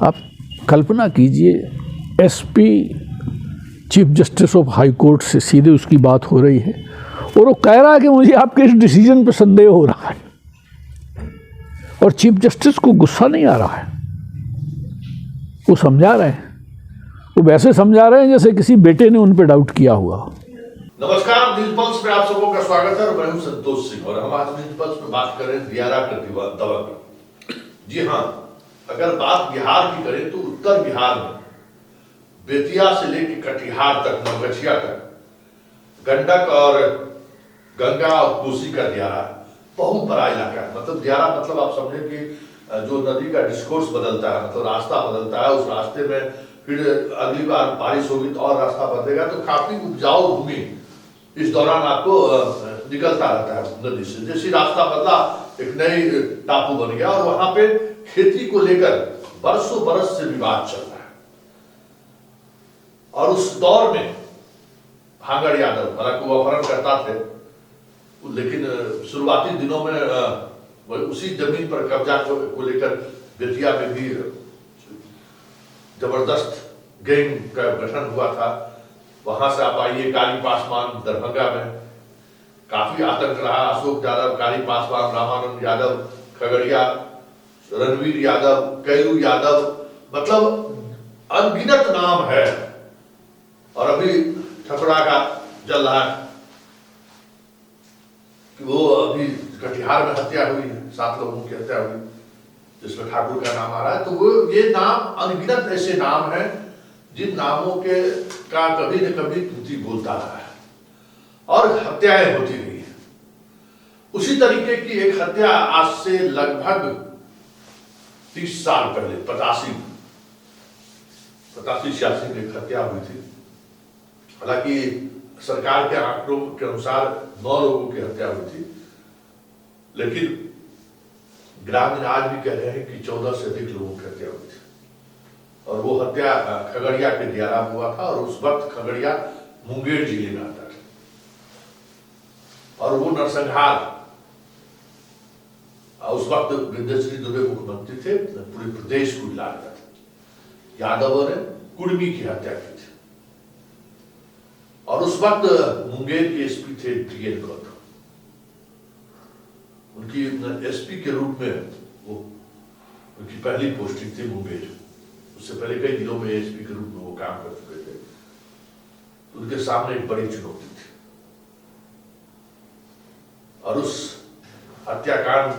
आप कल्पना कीजिए SP chief justice of high court से सीधे उसकी बात हो रही है और वो कह रहा है कि मुझे आपके इस डिसीजन पे संदेह हो रहा है, और चीफ जस्टिस को गुस्सा नहीं आ रहा है, वो समझा रहे हैं, वो वैसे समझा रहे हैं जैसे किसी बेटे ने उन पे डाउट किया हुआ। नमस्कार, न्यूज पल्स में आप सबको का स्वागत है और मैं हूं संतोष सिंह और हम आज न्यूज पल्स में बात कर रहे हैं दियारा दवा पर। जी हाँ, अगर बात बिहार की करें तो उत्तर बिहार में बेतिया से लेकर कटिहार तक, नवगछिया तक गंडक और गंगा और कोसी का दियारा बहुत बड़ा इलाका है। मतलब दियारा मतलब आप समझे कि जो नदी का डिस्कोर्स बदलता है, मतलब रास्ता बदलता है, उस रास्ते में फिर अगली बार बारिश होगी तो और रास्ता बदलेगा, तो काफी उपजाऊ भूमि इस दौरान आपको निकलता रहता है नदी से। जैसे रास्ता बदला एक नई टापू बन गया और वहां पे खेती को लेकर बरसों बरस से विवाद चल रहा है। और उस दौर में भांगड़ यादव, हालांकि वो अपहरण करता थे, लेकिन शुरुआती दिनों में उसी जमीन पर कब्जा को लेकर बेतिया में भी जबरदस्त गैंग का गठन हुआ था। वहां से आप आइए काली पासवान दरभंगा में काफी आतंक रहा। अशोक यादव, काली पासवान, रामानंद यादव खगड़िया, रणवीर यादव, कैलू यादव, मतलब अनगिनत नाम है। और अभी ठकुरा का चल रहा है कि वो अभी कटिहार में हत्या हुई है, 7 लोगों की हत्या हुई जिसमें ठाकुर का नाम आ रहा है। तो वो ये नाम अनगिनत ऐसे नाम हैं जिन नामों के का कभी न कभी तूती बोलता रहा है और हत्याएं होती रही हैं। उसी तरीके की एक हत्या आज से लगभग 30 साल पहले 85-86 में एक हत्या हुई थी। हालांकि सरकार के आंकड़ों के अनुसार 9 लोगों की हत्या हुई थी, लेकिन ग्रामीण आज भी कह रहे हैं कि 14 से अधिक लोगों की हत्या हुई थी। और वो हत्या खगड़िया के दियारा में हुआ था और उस वक्त खगड़िया मुंगेर जिले में आता था। और वो नरसंहार, उस वक्त विंध्यश्री दुबे मुख्यमंत्री थे, पूरे प्रदेश को हिला रहा था। यादवों ने कुर्मी की हत्या की थी और उस वक्त मुंगेर के एसपी थे DN गौतम। उनकी एसपी के रूप में वो उनकी पहली पोस्टिंग थी मुंगेर। उससे पहले कई जिलों में एसपी के रूप में वो काम कर चुके थे। तो उनके सामने एक बड़ी चुनौती थी और उस हत्याकांड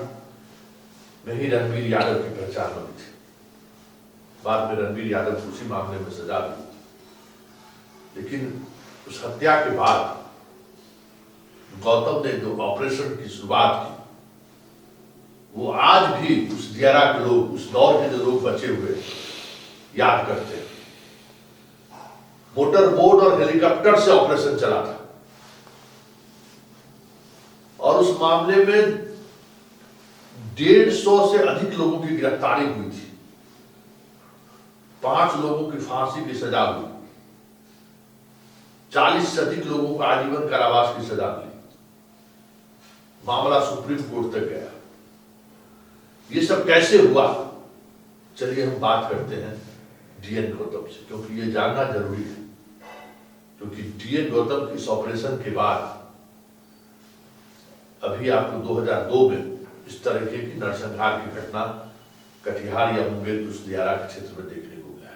में ही रणवीर यादव की पहचान हुई थी। बाद में रणवीर यादव को उसी मामले में सजा दी। लेकिन उस हत्या के बाद गौतम ने जो ऑपरेशन की शुरुआत की, वो आज भी उस दियारा के लोग, उस दौर के जो लोग बचे हुए याद करते हैं। मोटर बोट और हेलीकॉप्टर से ऑपरेशन चला था और उस मामले में 150 से अधिक लोगों की गिरफ्तारी हुई थी। 5 लोगों की फांसी की सजा हुई, 40 से अधिक लोगों को आजीवन कारावास की सजा मिली। मामला सुप्रीम कोर्ट तक गया। ये सब कैसे हुआ, चलिए हम बात करते हैं DN गौतम से, क्योंकि ये जानना जरूरी है। क्योंकि DN गौतम की इस ऑपरेशन के बाद अभी आपको 2002 में इस तरह की नरसंहार की घटना कटिहार या मुंगेर उस दियारा के क्षेत्र में देखने को मिला।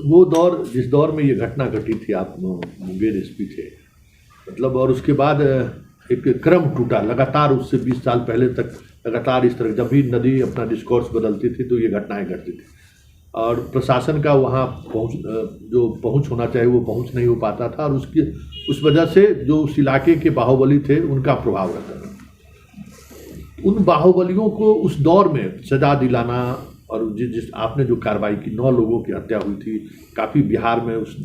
वो दौर, जिस दौर में ये घटना घटी थी, आप मुंगेर एसपी थे, मतलब, और उसके बाद एक क्रम टूटा लगातार। उससे 20 साल पहले तक लगातार इस तरह जब भी नदी अपना डिस्कोर्स बदलती थी तो ये घटनाएं घटती थी और प्रशासन का वहाँ पहुँच होना चाहिए वो पहुँच नहीं हो पाता था। और उस वजह से जो उस इलाके के बाहुबली थे उनका प्रभाव रहता था। उन बाहुबलियों को उस दौर में सजा दिलाना और जिस आपने जो कार्रवाई की, 9 लोगों की हत्या हुई थी, काफ़ी बिहार में उस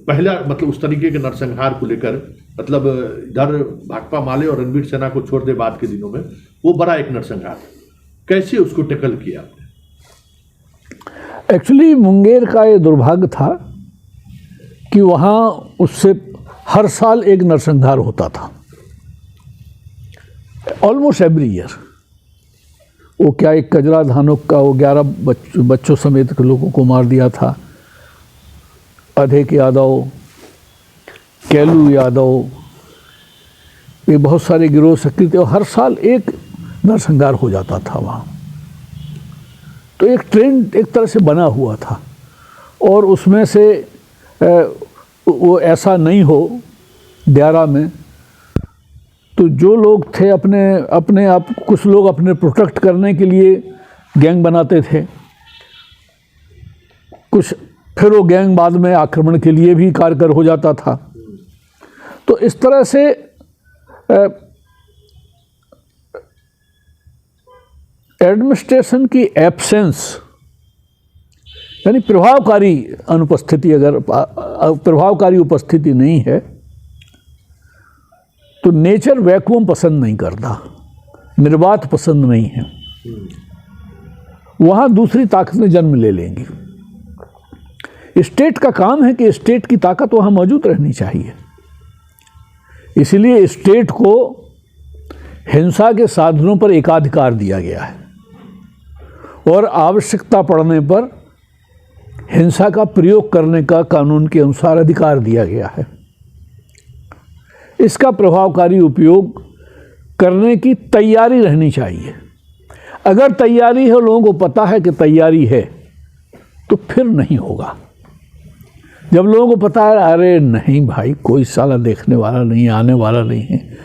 पहला, मतलब उस तरीके के नरसंहार को लेकर, मतलब इधर भाकपा माले और रणवीर सेना को छोड़ दे बाद के दिनों में, वो बड़ा एक नरसंहार। कैसे उसको टैकल किया आपने? एक्चुअली मुंगेर का ये दुर्भाग्य था कि वहाँ उससे हर साल एक नरसंहार होता था, ऑलमोस्ट एवरी ईयर। वो क्या एक कजरा धानुक का वो 11 बच्चों समेत के लोगों को मार दिया था। अधेक यादव, कैलू यादव, ये बहुत सारे गिरोह सक्रिय थे और हर साल एक नरसंहार हो जाता था वहाँ। तो एक ट्रेंड एक तरह से बना हुआ था और उसमें से वो ऐसा नहीं हो दियारा में, तो जो लोग थे अपने आप, कुछ लोग अपने प्रोटेक्ट करने के लिए गैंग बनाते थे, कुछ फिर वो गैंग बाद में आक्रमण के लिए भी कारगर हो जाता था। तो इस तरह से एडमिनिस्ट्रेशन की एब्सेंस यानी प्रभावकारी अनुपस्थिति, अगर प्रभावकारी उपस्थिति नहीं है तो नेचर वैक्यूम पसंद नहीं करता, निर्वात पसंद नहीं है, वहाँ दूसरी ताकतें जन्म ले लेंगी। स्टेट का काम है कि स्टेट की ताकत वहाँ मौजूद रहनी चाहिए, इसलिए स्टेट को हिंसा के साधनों पर एकाधिकार दिया गया है और आवश्यकता पड़ने पर हिंसा का प्रयोग करने का कानून के अनुसार अधिकार दिया गया है। इसका प्रभावकारी उपयोग करने की तैयारी रहनी चाहिए। अगर तैयारी है, लोगों को पता है कि तैयारी है, तो फिर नहीं होगा। जब लोगों को पता है अरे नहीं भाई कोई साला देखने वाला नहीं, आने वाला नहीं है,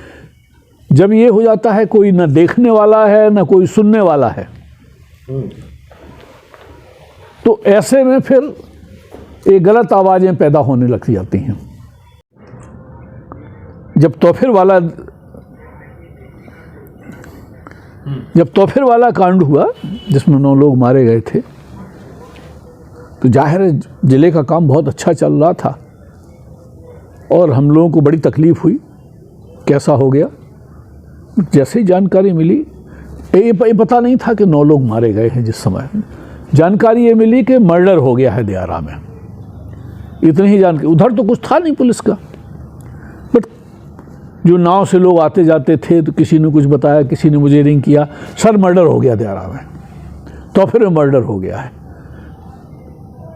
जब ये हो जाता है कोई ना देखने वाला है ना कोई सुनने वाला है, तो ऐसे में फिर ये गलत आवाज़ें पैदा होने लग जाती हैं। जब तोफिर वाला कांड हुआ जिसमें 9 लोग मारे गए थे, तो जाहिर है जिले का काम बहुत अच्छा चल रहा था और हम लोगों को बड़ी तकलीफ़ हुई कैसा हो गया। जैसे ही जानकारी मिली, ये पता नहीं था कि 9 लोग मारे गए हैं। जिस समय जानकारी ये मिली कि मर्डर हो गया है दियारा में, इतनी ही जानकारी, उधर तो कुछ था नहीं पुलिस का, बट जो नाव से लोग आते जाते थे तो किसी ने कुछ बताया, किसी ने मुझे रिंग किया, सर मर्डर हो गया दियारा में, तो फिर मर्डर हो गया है।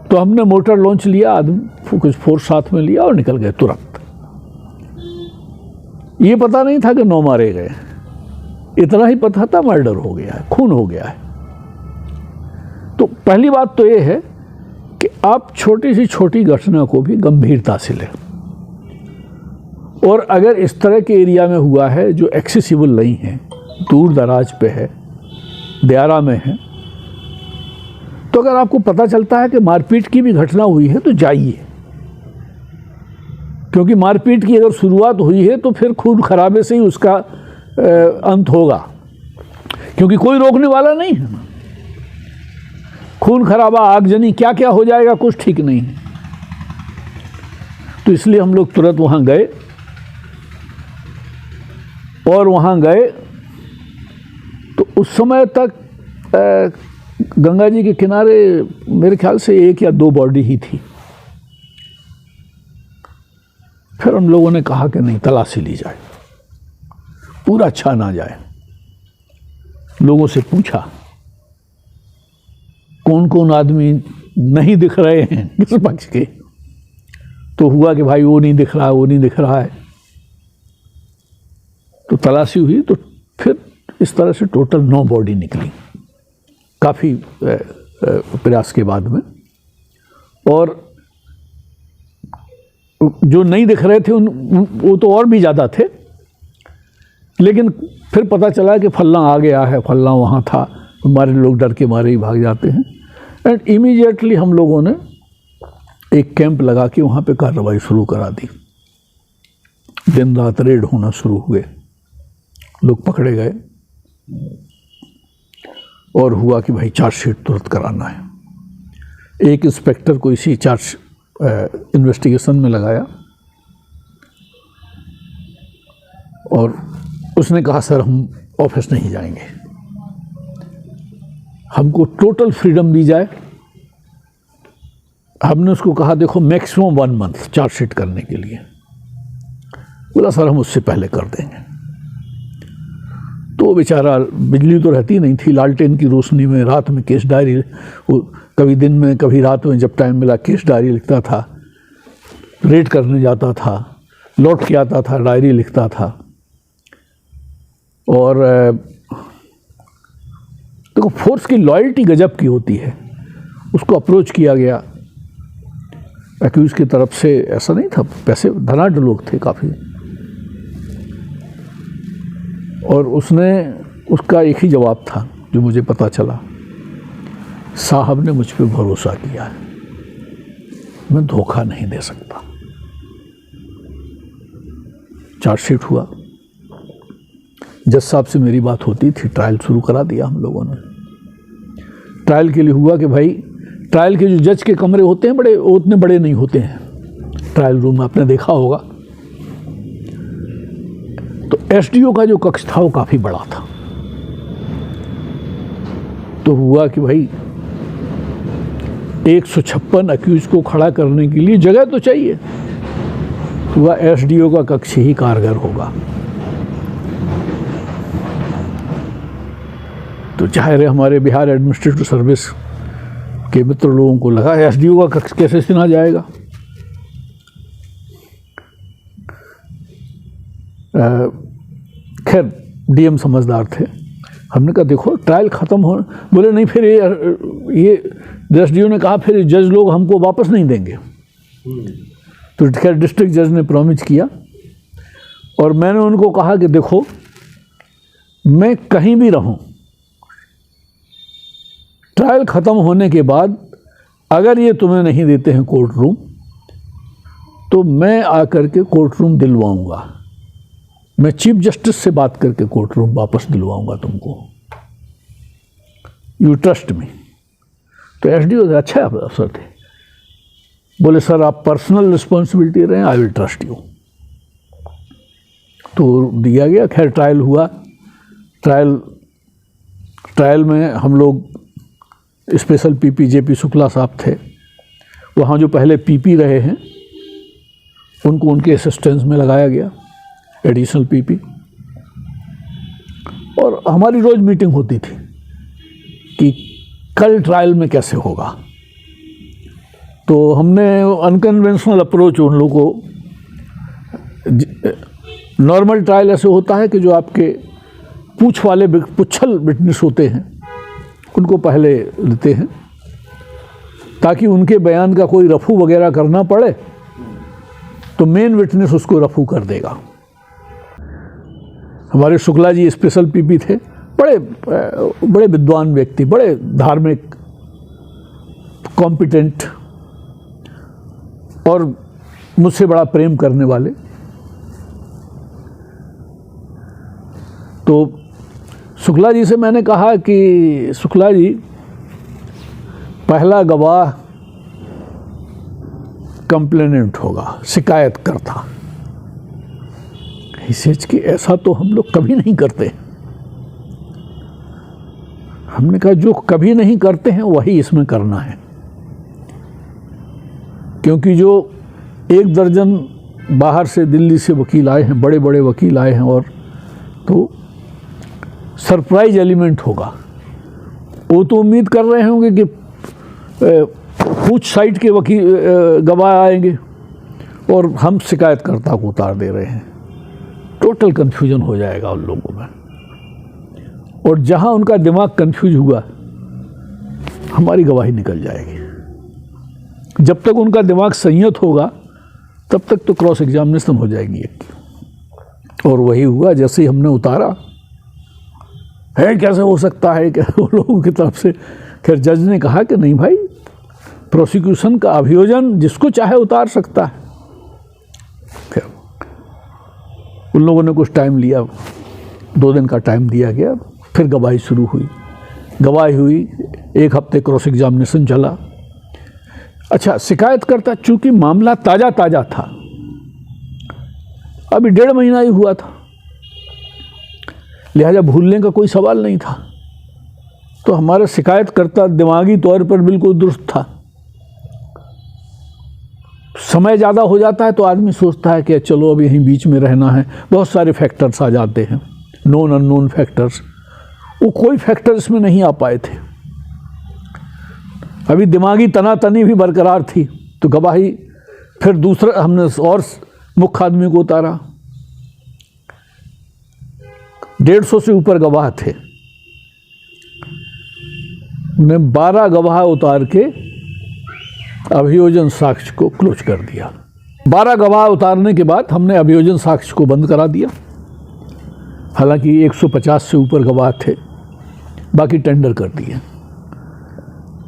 तो हमने मोटर लॉन्च लिया, आदमी कुछ फोर्स साथ में लिया और निकल गए तुरंत। ये पता नहीं था कि 9 मारे गए, इतना ही पता था मर्डर हो गया है, खून हो गया है। तो पहली बात तो ये है कि आप छोटी सी छोटी घटना को भी गंभीरता से लें, और अगर इस तरह के एरिया में हुआ है जो एक्सेसिबल नहीं है, दूर दराज पे है, दियारा में है, तो अगर आपको पता चलता है कि मारपीट की भी घटना हुई है तो जाइए, क्योंकि मारपीट की अगर शुरुआत हुई है तो फिर खून खराबे से ही उसका अंत होगा, क्योंकि कोई रोकने वाला नहीं है। खून खराबा, आगजनी, क्या क्या हो जाएगा कुछ ठीक नहीं है। तो इसलिए हम लोग तुरंत वहाँ गए, और वहाँ गए तो उस समय तक गंगा जी के किनारे मेरे ख्याल से 1 या 2 बॉडी ही थी। फिर हम लोगों ने कहा कि नहीं, तलाशी ली जाए, पूरा छाना जाए। लोगों से पूछा कौन कौन आदमी नहीं दिख रहे हैं किस पक्ष के, तो हुआ कि भाई वो नहीं दिख रहा है, वो नहीं दिख रहा है। तो तलाशी हुई तो फिर इस तरह से टोटल 9 बॉडी निकली, काफ़ी प्रयास के बाद में। और जो नहीं दिख रहे थे वो तो और भी ज़्यादा थे, लेकिन फिर पता चला कि फल्ला आ गया है, फल्ला वहाँ था, हमारे लोग डर के मारे ही भाग जाते हैं। एंड इमीडिएटली हम लोगों ने एक कैंप लगा के वहाँ पे कार्रवाई शुरू करा दी। दिन रात रेड होना शुरू हुए, लोग पकड़े गए, और हुआ कि भाई चार्जशीट तुरंत कराना है। एक इंस्पेक्टर को इसी इन्वेस्टिगेशन में लगाया और उसने कहा सर हम ऑफिस नहीं जाएंगे, हमको टोटल फ्रीडम दी जाए। हमने उसको कहा देखो मैक्सिमम 1 मंथ चार्जशीट करने के लिए। बोला सर हम उससे पहले कर देंगे। तो बेचारा, बिजली तो रहती नहीं थी, लालटेन की रोशनी में रात में केस डायरी, वो कभी दिन में कभी रात में जब टाइम मिला केस डायरी लिखता था, रेड करने जाता था, लौट के आता था, डायरी लिखता था। और देखो फोर्स की लॉयल्टी गजब की होती है। उसको अप्रोच किया गया एक्यूज की तरफ से, ऐसा नहीं था, पैसे धनाढ़ लोग थे काफ़ी, और उसका एक ही जवाब था जो मुझे पता चला, साहब ने मुझ पे भरोसा किया है, मैं धोखा नहीं दे सकता। चार्जशीट हुआ, जज साहब से मेरी बात होती थी, ट्रायल शुरू करा दिया हम लोगों ने। ट्रायल के लिए हुआ कि भाई ट्रायल के जो जज के कमरे होते हैं बड़े, उतने बड़े नहीं होते हैं ट्रायल रूम में, आपने देखा होगा। तो एसडीओ का जो कक्ष था वो काफ़ी बड़ा था। तो हुआ कि भाई 156 अक्यूज को खड़ा करने के लिए जगह तो चाहिए, हुआ एसडीओ का कक्ष ही कारगर होगा। तो चाहे हमारे बिहार एडमिनिस्ट्रेटिव सर्विस के मित्र लोगों को लगा एसडीओ का कक्ष कैसे चुना जाएगा। खैर डीएम समझदार थे, हमने कहा देखो ट्रायल ख़त्म हो, बोले नहीं, फिर ये एसडीओ ने कहा फिर जज लोग हमको वापस नहीं देंगे। तो खैर डिस्ट्रिक्ट जज ने प्रॉमिस किया, और मैंने उनको कहा कि देखो मैं कहीं भी रहूं, ट्रायल ख़त्म होने के बाद अगर ये तुम्हें नहीं देते हैं कोर्ट रूम, तो मैं आकर के कोर्ट रूम दिलवाऊंगा, मैं चीफ जस्टिस से बात करके कोर्ट रूम वापस दिलवाऊंगा तुमको, यू ट्रस्ट मी। तो एसडीओ अच्छा अफसर थे, बोले सर आप पर्सनल रिस्पॉन्सिबिलिटी रहे, आई विल ट्रस्ट यू। तो दिया गया। खैर ट्रायल हुआ। ट्रायल में हम लोग स्पेशल पीपी जेपी शुक्ला साहब थे, वहाँ जो पहले पीपी रहे हैं उनको उनके असिस्टेंस में लगाया गया, एडिशनल पीपी। और हमारी रोज़ मीटिंग होती थी कि कल ट्रायल में कैसे होगा। तो हमने अनकन्वेंशनल अप्रोच उन लोगों को, नॉर्मल ट्रायल ऐसे होता है कि जो आपके पुच्छल विटनेस होते हैं उनको पहले लेते हैं ताकि उनके बयान का कोई रफू वगैरह करना पड़े तो मेन विटनेस उसको रफू कर देगा। हमारे शुक्ला जी स्पेशल पीपी थे, बड़े विद्वान व्यक्ति, बड़े धार्मिक, कॉम्पिटेंट और मुझसे बड़ा प्रेम करने वाले। तो शुक्ला जी से मैंने कहा कि शुक्ला जी, पहला गवाह कंप्लेनेंट होगा, शिकायतकर्ता। हिसेज कि ऐसा तो हम लोग कभी नहीं करते। हमने कहा जो कभी नहीं करते हैं वही इसमें करना है, क्योंकि जो 1 दर्जन बाहर से दिल्ली से वकील आए हैं, बड़े बड़े वकील आए हैं, और तो सरप्राइज एलिमेंट होगा। वो तो उम्मीद कर रहे होंगे कि कुछ साइड के वकील गवाह आएंगे और हम शिकायतकर्ता को उतार दे रहे हैं। टोटल कन्फ्यूजन हो जाएगा उन लोगों में, और जहां उनका दिमाग कन्फ्यूज हुआ हमारी गवाही निकल जाएगी। जब तक उनका दिमाग संयत होगा तब तक तो क्रॉस एग्जामिनेशन हो जाएगी। और वही हुआ। जैसे ही हमने उतारा, है कैसे हो सकता है कि वो लोगों की तरफ से, खैर जज ने कहा कि नहीं भाई, प्रोसिक्यूशन का अभियोजन जिसको चाहे उतार सकता है। फिर उन लोगों ने कुछ टाइम लिया, 2 दिन का टाइम दिया गया। फिर गवाही शुरू हुई। गवाही हुई, 1 हफ्ते क्रॉस एग्जामिनेशन चला। अच्छा, शिकायतकर्ता चूंकि मामला ताज़ा था, अभी 1.5 महीना ही हुआ था, लिहाजा भूलने का कोई सवाल नहीं था। तो हमारा शिकायतकर्ता दिमागी तौर पर बिल्कुल दुरुस्त था। समय ज़्यादा हो जाता है तो आदमी सोचता है कि चलो अब यहीं बीच में रहना है, बहुत सारे फैक्टर्स आ जाते हैं। नोन अननोन फैक्टर्स, वो कोई फैक्टर इसमें नहीं आ पाए थे। अभी दिमागी तनातनी भी बरकरार थी, तो गवाही फिर दूसरा हमने और मुख्य आदमी को उतारा। 150 से ऊपर गवाह थे, ने 12 गवाह उतार के अभियोजन साक्ष्य को क्लोज कर दिया। 12 गवाह उतारने के बाद हमने अभियोजन साक्ष्य को बंद करा दिया। हालांकि 150 से ऊपर गवाह थे, बाकी टेंडर कर दिए।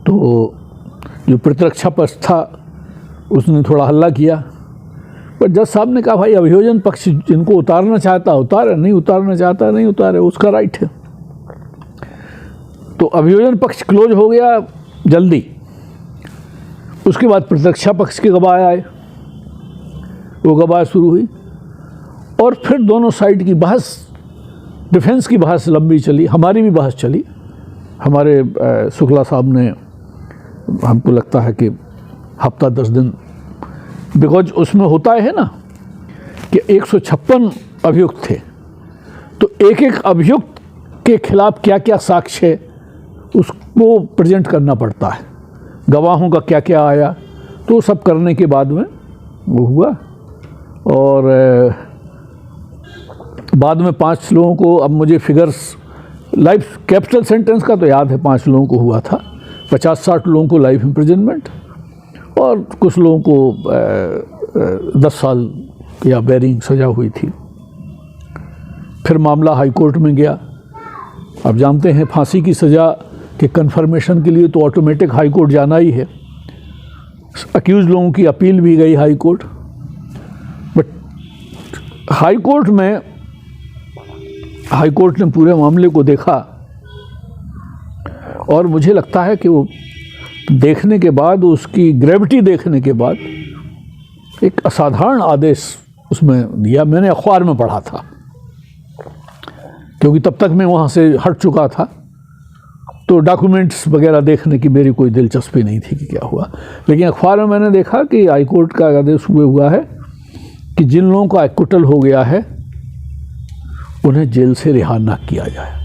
तो जो प्रतिरक्षा पक्ष था उसने थोड़ा हल्ला किया, पर जज साहब ने कहा भाई अभियोजन पक्ष जिनको उतारना चाहता उतारे, नहीं उतारना चाहता नहीं उतारे, उसका राइट है। तो अभियोजन पक्ष क्लोज हो गया जल्दी। उसके बाद प्रतिरक्षा पक्ष के गवाह आए, वो गवाह शुरू हुई और फिर दोनों साइड की बहस, डिफेंस की बहस लंबी चली, हमारी भी बहस चली। हमारे शुक्ला साहब ने, हमको लगता है कि हफ्ता 10 दिन, बिकॉज उसमें होता है ना कि 156 अभियुक्त थे, तो एक एक अभियुक्त के खिलाफ क्या क्या साक्ष्य है उसको प्रेजेंट करना पड़ता है, गवाहों का क्या क्या आया, तो सब करने के बाद में वो हुआ। और बाद में 5 लोगों को, अब मुझे फिगर्स लाइफ कैपिटल सेंटेंस का तो याद है, 5 लोगों को हुआ था, 50-60 लोगों को लाइफ इम्प्रिजनमेंट और कुछ लोगों को 10 साल या बैरिंग सज़ा हुई थी। फिर मामला हाई कोर्ट में गया। आप जानते हैं फांसी की सज़ा के कन्फर्मेशन के लिए तो ऑटोमेटिक हाई कोर्ट जाना ही है। अक्यूज लोगों की अपील भी गई high court, but high court ने पूरे मामले को देखा और मुझे लगता है कि वो देखने के बाद, उसकी ग्रेविटी देखने के बाद एक असाधारण आदेश उसमें दिया। मैंने अखबार में पढ़ा था, क्योंकि तब तक मैं वहाँ से हट चुका था, तो डॉक्यूमेंट्स वगैरह देखने की मेरी कोई दिलचस्पी नहीं थी कि क्या हुआ। लेकिन अखबार में मैंने देखा कि हाई कोर्ट का आदेश हुआ है कि जिन लोगों का एक्विटल हो गया है उन्हें जेल से रिहा न किया जाए,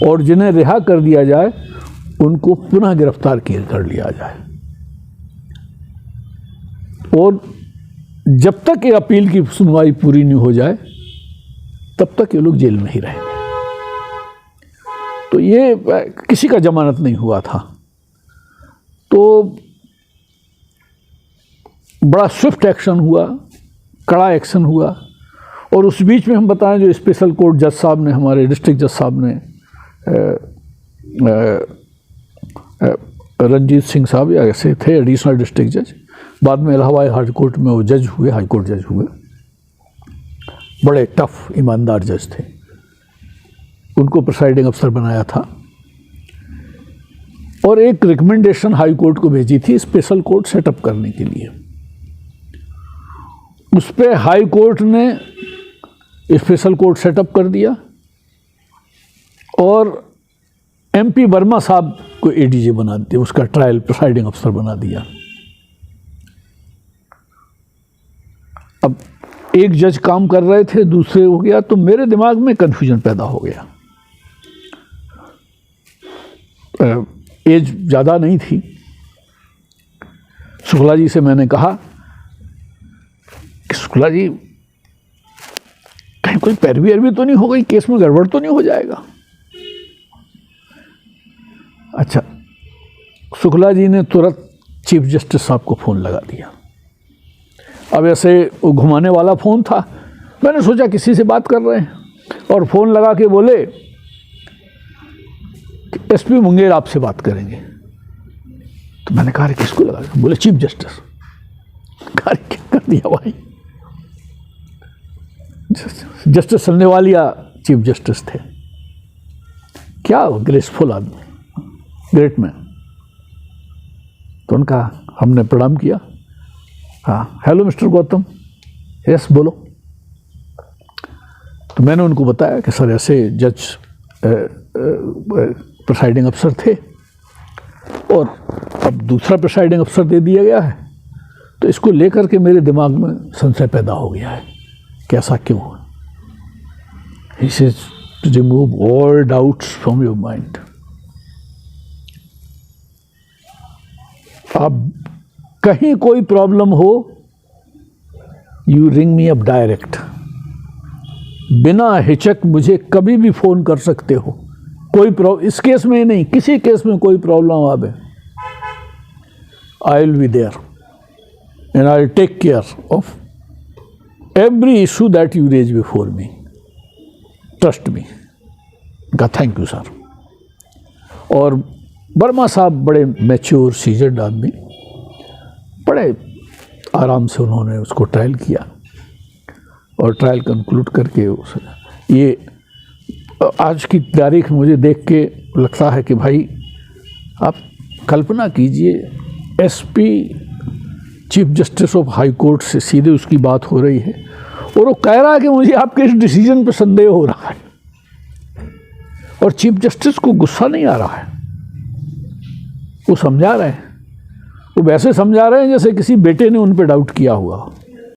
और जिन्हें रिहा कर दिया जाए उनको पुनः गिरफ्तार कर लिया जाए, और जब तक ये अपील की सुनवाई पूरी नहीं हो जाए तब तक ये लोग जेल में ही रहेंगे। तो ये किसी का जमानत नहीं हुआ था, तो बड़ा स्विफ्ट एक्शन हुआ, कड़ा एक्शन हुआ। और उस बीच में हम बताएं, जो स्पेशल कोर्ट जज साहब ने, हमारे डिस्ट्रिक्ट जज साहब ने, रंजीत सिंह साहब या ऐसे थे एडिशनल डिस्ट्रिक्ट जज, बाद में इलाहाबाद हाई कोर्ट में वो जज हुए, हाई कोर्ट जज हुए, बड़े टफ ईमानदार जज थे। उनको प्रिसाइडिंग अफसर बनाया था और एक रिकमेंडेशन हाई कोर्ट को भेजी थी स्पेशल कोर्ट सेटअप करने के लिए। उस पर हाई कोर्ट ने स्पेशल कोर्ट सेटअप कर दिया और MP वर्मा साहब को ADJ बना दिया, उसका ट्रायल प्रिसाइडिंग अफसर बना दिया। अब एक जज काम कर रहे थे, दूसरे हो गया, तो मेरे दिमाग में कन्फ्यूजन पैदा हो गया। एज ज़्यादा नहीं थी। शुक्ला जी से मैंने कहा कि शुक्ला जी कहीं कोई पैरवी अरवी तो नहीं हो गई, केस में गड़बड़ तो नहीं हो जाएगा। अच्छा, शुक्ला जी ने तुरंत चीफ जस्टिस साहब को फ़ोन लगा दिया। अब ऐसे वो घुमाने वाला फ़ोन था, मैंने सोचा किसी से बात कर रहे हैं, और फ़ोन लगा के बोले SP मुंगेर आपसे बात करेंगे। तो मैंने कहा किसको लगा? बोले चीफ जस्टिस। कहा क्या कर दिया भाई? जस्टिस सन्नेवालिया चीफ जस्टिस थे, क्या ग्रेसफुल आदमी, ग्रेट मैन। तो उनका हमने प्रणाम किया। हाँ, हेलो मिस्टर गौतम। यस बोलो। तो मैंने उनको बताया कि सर ऐसे जज प्रिसाइडिंग अफसर थे और अब दूसरा प्रिसाइडिंग अफसर दे दिया गया है, तो इसको लेकर के मेरे दिमाग में संशय पैदा हो गया है कि ऐसा क्यों हुआ। He says to remove all doubts from your mind. अब कहीं कोई प्रॉब्लम हो, you ring me up direct, बिना हिचक मुझे कभी भी फोन कर सकते हो। कोई इस केस में नहीं, किसी केस में कोई प्रॉब्लम आवे, I will be there and I will take care of every issue that you raise before me, trust me. का थैंक यू सर। और वर्मा साहब बड़े मैच्योर सीजर्ड आदमी, बड़े आराम से उन्होंने उसको ट्रायल किया और ट्रायल कंक्लूड करके ये आज की तारीख मुझे देख के लगता है कि भाई आप कल्पना कीजिए, SP chief justice of high court से सीधे उसकी बात हो रही है और वो कह रहा है कि मुझे आपके इस डिसीजन पे संदेह हो रहा है, और चीफ जस्टिस को गुस्सा नहीं आ रहा है, वो समझा रहे हैं, वो वैसे समझा रहे हैं जैसे किसी बेटे ने उन पे डाउट किया हुआ।